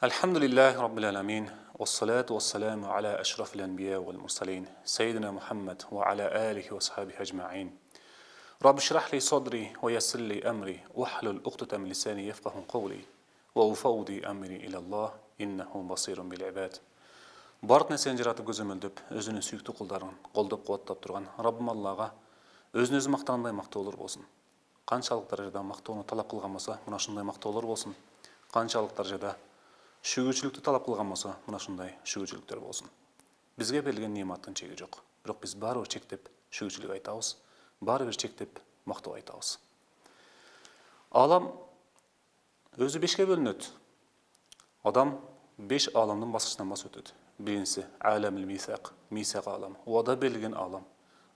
Elhamdülillahi Rabbil alemin. Vessalatu vesselamu ala eşrafil enbiya vel mursalin. Seyyidina Muhammed ve ala alihi ve sahabihi ecma'in. Rabbi şrah li sadri ve yessir li emri ve hlul uqdeten min lisani yefqahu qawli ve ufawdi emri ilallah innehu basirun bil ibad. Barık neseni жаратып көзөмөлдөп, өзүнүн сүйүктүү кулдарын колдоп кубаттап турган Раббим Аллага өзүн өзү мактагандай мактоолор болсун. Канчалык даражада мактоону талап кылган болсо, мына ушундай мактоолор болсун. Канчалык даражада шүгүрчүлүктү талап кылган болсо, мына ушундай шүгүрчүлүктөр болсун. Бизге берилген нематтын чеги жок. Бирок биз баары бир чектеп шүгүрчүлүк айтабыз, баары бир чектеп мактоо айтабыз. Алам өзү 5ке бөлүнөт. Адам 5 аламдын баскычынан басып өтөт. Биринчиси аламул мисак, мисак алам, уада берилген алам.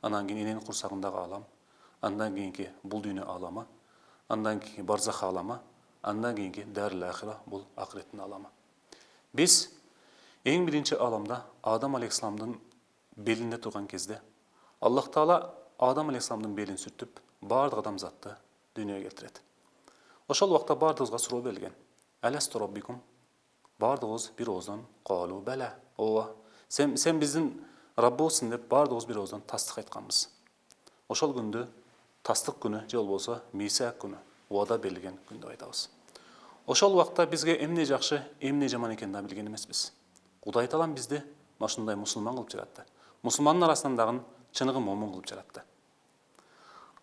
Андан кийин эненин курсагындагы алам, андан кийинки бул дүйнө аламы, андан кийинки барзах аламы, андан кийинки дарыл ахира, бул акыреттин аламы. Биз эң биринчи аламда Адам алейхисаламдын белинде турган кезде Аллах Таала Адам алейхисаламдын белин сүртүп, бардык адамзатты дүйнөгө келтирет. Ошол убакта бардыгыбызга суроо берилген. Аласту роббикум? Бардыгыбыз бир ооздан калу бала. Ооба, сен биздин Раббыбызсың деп бардыгыбыз бир ооздан тастык айтканбыз. Ошол күндү тастык күнү же болбосо мисак күнү, уада берилген күн деп айтабыз. Ошол убакта бизге эмне жакшы, эмне жаман экенин да билген эмеспиз. Кудай Таалам бизди ушундай мусулман кылып жаратты. Мусулмандын арасынан дагы чыныгы момун кылып жаратты.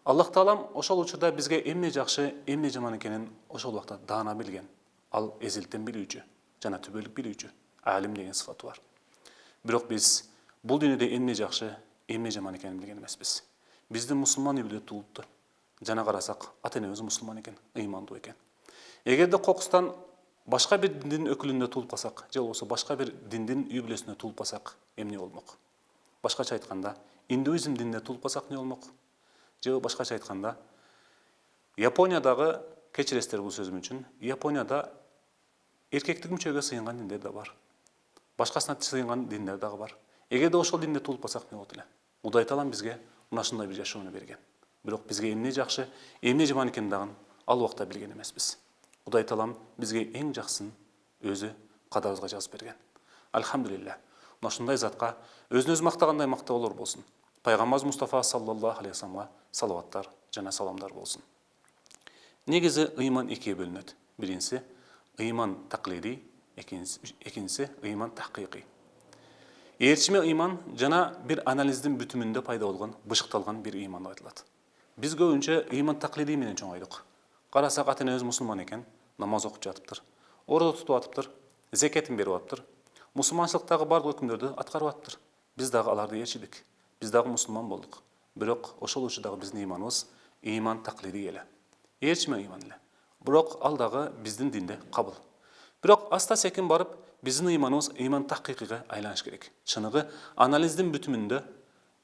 Аллах Таалам ошол учурда бизге эмне жакшы, эмне жаман экенин ошол убакта даана билген. Ал эзелтен билүүчү, жана түбөлүк билүүчү, алим деген сыфаты бар. Бирок биз бул дүйнөдө эмне жакшы, эмне жаман экенин билген эмеспиз. Бизди мусулман үй бүлө туулупту. Жана карасак, ата-энебиз мусулман экен, ыймандуу экен. Эгерде кокустан башка бир диндин өкүлүндө туулуп калсак, же болбосо башка бир диндин үй бүлөсүндө туулуп калсак, эмне болмок? Башкача айтканда, индуизм динине туулуп калсак эмне болмок? Же башкача айтканда, Япониядагы, кечиресиздер бул сөзүм үчүн, Японияда эркектик мүчөгө сыйынган диндер да бар. Башкасына сыйынган диндер дагы бар. Эгерде ошол динде туулуп калсак эмне болот эле? Кудай Таалам бизге мына ушундай бир жашоону берген. Бирок бизге эмне жакшы, эмне жаман экенин дагы ал убакта билген эмеспиз. Кудай Таалам бизге эң жакшысын өзү кадарыбызга жазып берген. Алхамдулилlah. Мына ушундай затка өзүн өзү мактагандай мактоолор болсун. Пайгамбарыбыз Мустафа саллаллаху алейхи вассаламга салаваттар жана саламдар болсун. Негизи ыйман экиге бөлүнөт. Биринчиси ыйман таклиди, экинчиси ыйман тахкыйкый. Ээрчиме ыйман жана бир анализдин бүтүмүндө пайда болгон, бышыкталган бир ыйман айтылат. Биз көбүнчө ыйман таклиди менен чоңойдук. Карасак ата-энебиз мусулман экен, намаз окуп жатыптыр, ордо тутуп атыптыр, зекетин берип атыптыр, мусулманчылыктагы бардык өкүмдөрдү аткарып атыптыр. Биз дагы аларды ээрчидик, биз дагы мусулман болдук. Бирок ошол учурдагы биздин ыйманыбыз ыйман таклиди эле. Ээрчиме ыйман эле. Бирок ал дагы биздин динде кабыл. Бирок аста секин барып, биздин ыйманыбыз ыйман тахкыйкыйга айланыш керек. Чыныгы анализдин бүтүмүндө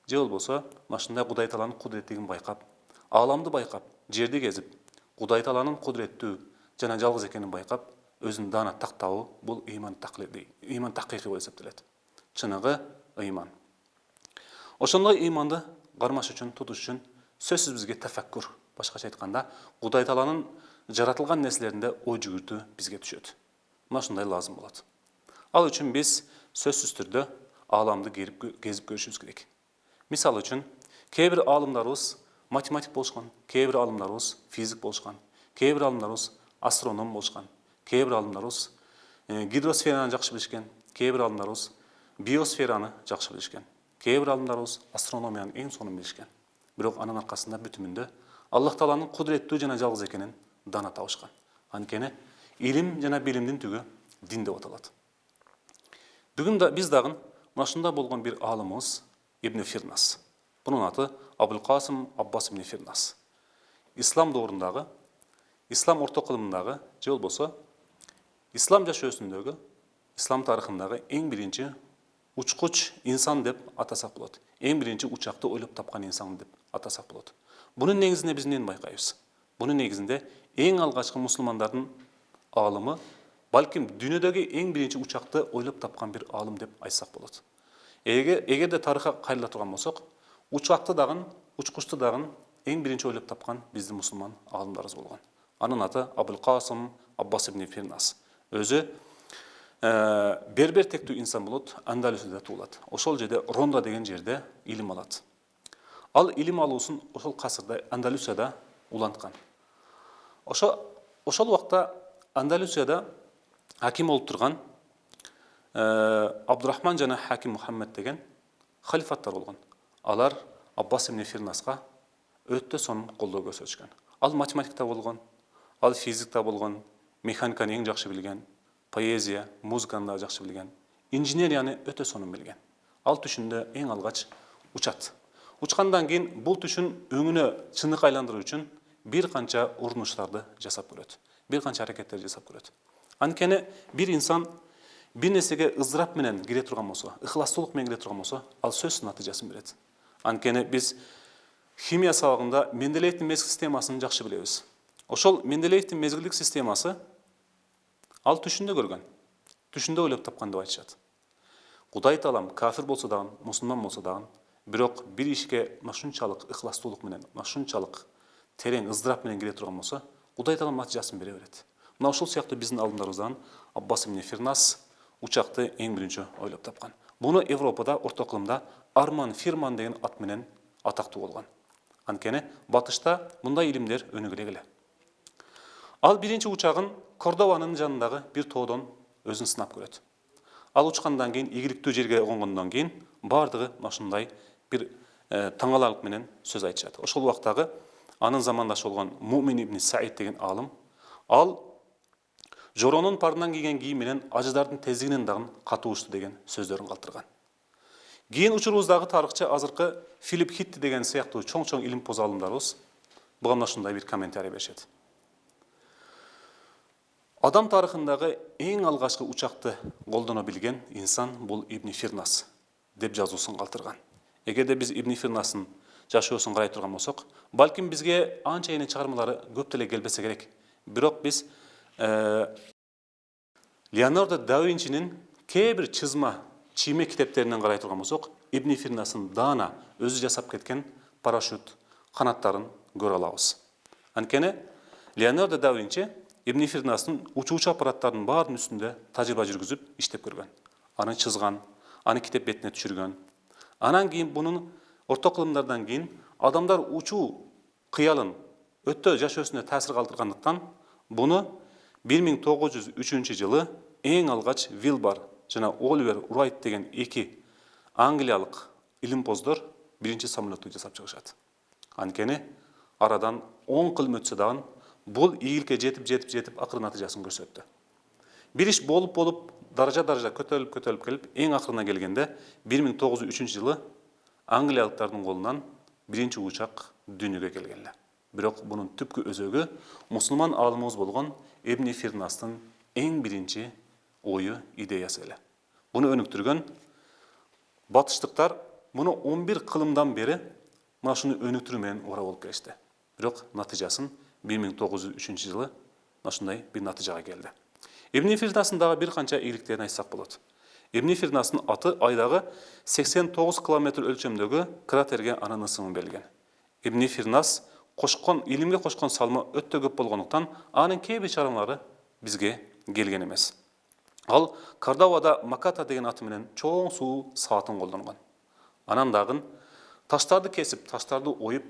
же болбосо машындай Кудай Тааланын кудуреттигин байкап, ааламды байкап, жерди кезип, Кудай Тааланын кудуреттүү жана жалгыз экенин байкап, өзүн даана тактабы бул ыйман таклиди, ыйман тахкыйкый болуп эсептелет. Чыныгы ыйман. Ошондой ыйманды кармаш үчүн, тутуш үчүн сөзсүз бизге тафаккур, башкача айтканда, Кудай Тааланын жаратылган нерселеринде ой жүгүртүү бизге түшөт. Мына ушундай лазым болот. Ал үчүн биз сөзсүз түрдө ааламды кезип көрүшүбүз керек. Мисалы үчүн, кээ бир аалымдарыбыз математик болушкан, кээ бир аалымдарыбыз физик болушкан, кээ бир аалымдарыбыз астроном болушкан, кээ бир аалымдарыбыз гидросфераны жакшы билишкен, кээ бир аалымдарыбыз биосфераны жакшы билишкен, кээ бир аалымдарыбыз астрономиянын эң сонун билишкен. Бирок анын аркасында бүтүмүндө Аллах Тааланын кудуреттүү жана жалгыз экенин даана табышкан. Анткени илим жана билимдин түгү дин деп аталат. Бүгүн да биз дагы машында болгон бир аалымыбыз Ибн Фирнас. Бунун аты Абул Касым Аббас ибн Фирнас. Ислам доорундагы, ислам орто кылымындагы, же болбосо ислам жашоосундагы, ислам тарыхындагы эң биринчи учкуч инсан деп атасак болот. Эң биринчи учакты ойлоп тапкан инсан деп атасак болот. Бунун негизинде биз эмнени байкайбыз? Бунун негизинде эң алгачкы мусулмандардын аалымы, балким дүйнөдөгү эң биринчи учакты ойлоп тапкан бир аалым деп айтсак болот. Эгерде тарыхка кайрыла турган болсок, учакты дагы, учкучту дагы эң биринчи ойлоп тапкан биздин мусулман аалымдарыбыз болгон. Анын аты Абул Касым Аббас ибн Фирнас. Өзү бербер тектүү инсан болот, Андалусияда туулат. Ошол жерде Ронда деген жерде илим алат. Ал илим алуусун ошол касырда Андалусияда уланткан. Ошол убакта Андалусияда хаким болуп турган Абдурахман жана Хаким Мухаммед деген халифаттар болгон. Алар Аббас ибн Фирнаска өтө сонун колдоо көрсөтүшкөн. Ал математикта болгон, ал физикта болгон, механиканы эң жакшы билген, поэзия, музыканы да жакшы билген, инженерияны өтө сонун билген. Ал түшүндө эң алгач учат. Учкандан кийин бул түшүн өңүнө чынык айландыруу үчүн бир канча урунуштарды жасап көрөт. Бир канча аракеттер жасап көрөт. Анткени бир инсан бир нерсеге ыздырап менен кире турган болсо, ыхластуулук менен кире турган болсо, ал сөзсүз натыйжасын берет. Анткени биз химия сабагында Менделеевдин мезгил системасын жакшы билебиз. Ошол Менделеевдин мезгилдик системасы ал түшүндө көргөн. Түшүндө ойлоп тапкан деп айтышат. Кудай таалам кафир болсо дагы, мусулман болсо дагы, бирок бир ишке машунчалык ыхластуулук менен, машунчалык терең ыздырап менен кире турган болсо, Кудай таалам натыйжасын бере берет. Мына ошол сыяктуу биздин алдымдарыбыздан Аббас ибн Фирнас учакты эң биринчи ойлоп тапкан. Буну Европада орто кылымда Арман Фирман деген ат менен атактуу болгон. Анткени батышта мындай илимдер өнүгүлө эле. Ал биринчи учагын Кордованын жанындагы бир тоодон өзүн сынап көрөт. Ал учкандан кийин ийгиликтүү жерге конгондон кийин бардыгы ушундай бир таңгаларлык менен сөз айтышат. Ошол убактагы анын замандашы болгон Мумин ибн Саид деген алым, ал жоронун парынан кийген кийим менен ажыдардын тездигинен дагы катуу учту деген сөздөрүн калтырган. Кийин учурубуздагы тарыхчы азыркы Филипп Хитти деген сыяктуу чоң илим поз алымдарыбыз буга мына ушундай бир комментарий беришет. Адам тарыхындагы эң алгачкы учакты колдоно билген инсан бул Ибн Фирнас деп жазуусун калтырган. Эгерде биз Ибн Фирнастын жашоосун карай турган болсок, балким бизге анча чыгармалары көп деле келбесе керек. Бирок биз Леонардо да Винчинин кээ бир чызма чийме китептеринен карай турган болсок, Ибн Фирнастын даана өзү жасап кеткен парашют канаттарын көрө алабыз. Анткени Леонардо да Винчи Ибн Фирнастын учуучу аппараттарынын баарынын үстүндө тажрыйба жүргүзүп иштеп көргөн. Аны чызган, аны китеп бетине түшүргөн. Анан кийин бунун орто кылымдардан кийин адамдар учуу кыялын өтө жашоосуна таасир калтыргандыктан буну 1903 жылы эң алгач Вилбар жана Оливер Урайт деген эки англиялык илимпоздор биринчи самолетту жасап чыгышат. Анткени арадан 10 кылым өтсө дагы бул ийгиликке жетип акыры натыйжасын көрсөттү. Бир иш болуп даража көтөрүлүп келип, эң акырына келгенде 1903 жылы англиялыктардын колунан биринчи учак дүйнөгө келген эле. Бирок бунун түпкү өзөгү мусулман алымыбыз болгон Ибн Фирнастын эң биринчи ою, идеясы эле. Буну өнүктүргөн батыштыктар муну 11 кылымдан бери мына ушуну өнүктүрүү менен ора болуп келишти. Бирок натыйжасын 1903 жылы ушундай бир натыйжага келди. Ибн Фирнастын дагы бир канча ийгиликтерин айтсак болот. Ибн Фирнастын аты айдагы 89 километр өлчөмдөгү кратерге анын ысымы берилген. Ибн Фирнас илимге кошкон салмы өтө көп болгондуктан анын кээ бир чыгармалары бизге келген эмес. Ал Кордовада Маката деген аты менен чоң суу саатын колдонгон. Анан дагы таштарды кесип, таштарды оюп,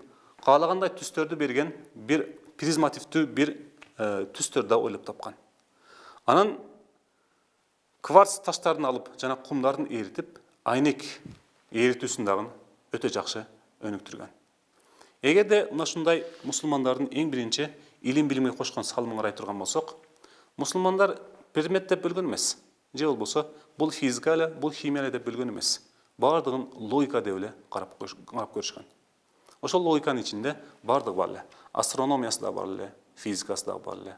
каалагандай түстөрдү берген бир призмативдүү бир түстөр да ойлоп тапкан. Анан кварц таштарын алып жана кумдарын эритип, айнек эритүүсүн дагы өтө жакшы өнүктүргөн. Эгерде мына ушундай мусулмандардын эң биринчи илим билимге кошкон салымын карай турган болсок, мусулмандар предмет деп бөлгөн эмес. Же болбосо бул физика эле, бул химия эле деп бөлгөн эмес. Бардыгын логика деп эле карап көрүшкөн. Ошол логиканын ичинде бардыгы бар эле. Астрономиясы да бар эле, физикасы да бар эле,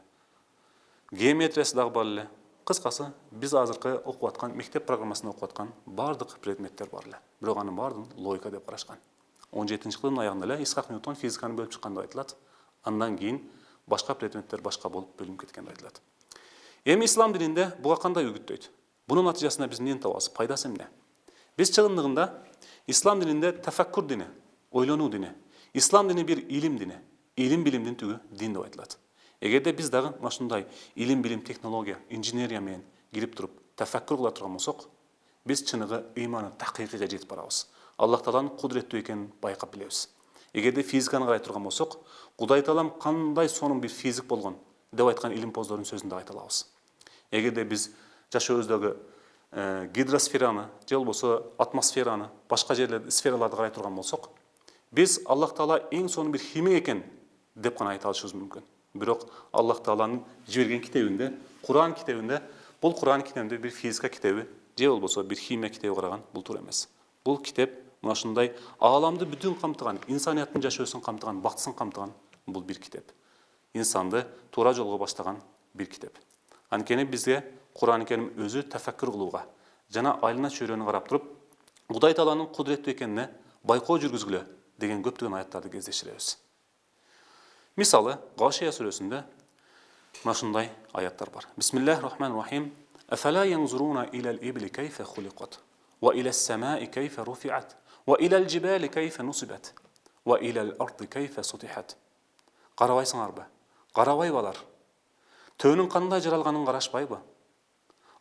геометриясы да бар эле. Кыскасы, биз азыркы окуп аткан, мектеп программасында окуп аткан бардык предметтер бар эле. Бирок анын бардыгын логика деп карашкан. 17-кылымдын аягында эле Исхак Ньютон физиканы бөлүп чыккан деп айтылат. Андан кийин башка предметтер башка болуп бөлүнүп кеткен деп айтылат. Эми ислам дининде буга кандай үгүттөйт? Бунун натыйжасында биз эмнени табабыз? Пайдасы эмне? Биз чыгындыгында ислам дининде тафаккур дини, ойлонуу дини, ислам дини бир илим дини, илим билимдин түгү дин деп айтылат. Эгерде биз дагы ушундай илим билим, технология, инженерия менен кирип туруп тәфәккүр кыла турган болсок, биз чыныгы ыйманы такыйкыйга жетип барабыз. Аллах Тааланын кудуреттүү экенин байкап билебиз. Эгерде физиканы карай турган болсок, Кудай Таалам кандай сонун бир физик болгон деп айткан илимпоздордун сөзүндө айта алабыз. Эгерде биз жашообуздагы гидросфераны, же болбосо атмосфераны, башка жерлерди, сфераларды карай турган болсок, биз Аллах Таала эң сонун бир химик экен деп гана айта алышыбыз мүмкүн. Бирок Аллах Тааланын жиберген китебинде, Куран китебинде, бул Куран китебинде бир физика китеби, же болбосо бир химия китеби караган бул туура эмес. Бул китеп мына ушундай ааламды бүтүн камтыган, инсанияттын жашоосун камтыган, бактысын камтыган бул бир китеп. Инсанды туура жолго баштаган бир китеп. Анткени бизге Куран Керим өзү тәфәккүр кылууга жана айлана чөйрөнү карап туруп, Кудай Тааланын кудуреттүү экенине байкоо жүргүзгүлө деген көптөгөн аяттарды кездештиребиз. Мисалы, Гашия сүрөсүндө мына ушундай аяттар бар. Бисмиллахир-рахманир-рахим. Афала янзуруна илал ибли кайфа хулиқат ва илас самаи кайфа руфиат ва илал жибали кайфа нусибат ва илал арди кайфа сутихат. Карабайсыңарбы? Карабайбалар. Төөнүн кандай жаралганын карашпайбы?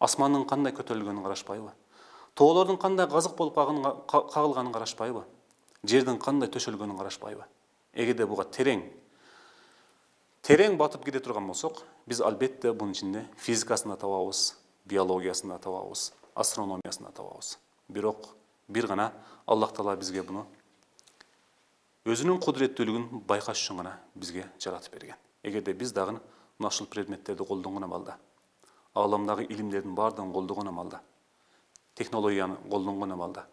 Асмандын кандай көтөрүлгөнүн карашпайбы? Тоолордун кандай казык болуп кагылганын карашпайбы? Жердин кандай төшөлгөнүн карашпайбы? Эгерде буга терең батып кете турган болсок, биз албетте бунун ичинде физикасын да табабыз, биологиясын да табабыз, астрономиясын да табабыз. Бирок бир гана Аллах Таала бизге буну өзүнүн кудуреттүүлүгүн байкаш үчүн гана бизге жаратып берген. Эгерде биз дагы ушул предметтерди колдонгон амалда, ааламдагы илимдердин баардыгын колдогон амалда, технологияны колдонгон амалда,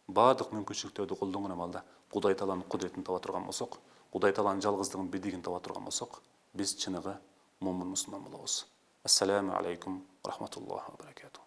баардык мүмкүнчүлүктөрдү колдонгон амалда Кудай Тааланын кудуретін таба турган болсок, Кудай Тааланын жалгыздыгын, бирдигин таба турган болсок, биз чыныгы мумин мусулман болобуз. Ассаламу алейкум ва рахматуллахи ва баракатух.